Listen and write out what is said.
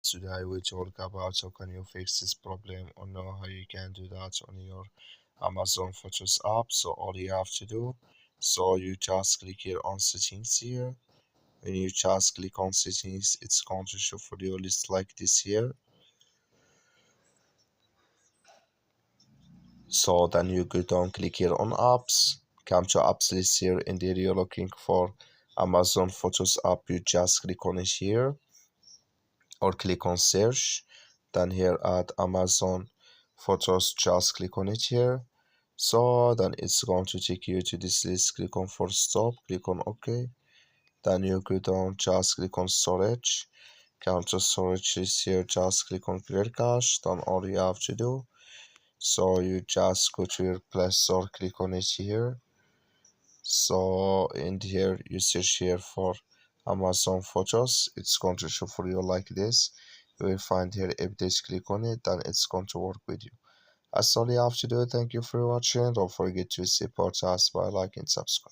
Today we talk about how can you fix this problem or know how you can do that on your Amazon Photos app. So all you have to do, so you just click here on settings here. When you just click on settings, it's going to show for you a list like this here. So then you go down, click here on apps, come to apps list here, and there you're looking for Amazon Photos app. You just click on it here or click on search. Then here at Amazon Photos, just click on it here. So then it's going to take you to this list. Click on for stop, click on OK. Then you go down, just click on storage. Come to storage is here, just click on clear cache. Then all you have to do, so you just go to your Play Store, click on it here. So in here you search here for Amazon Photos. It's going to show for you like this. You will find here updates, click on it, then it's going to work with you. That's all you have to do. Thank you for watching. Don't forget to support us by liking and subscribe.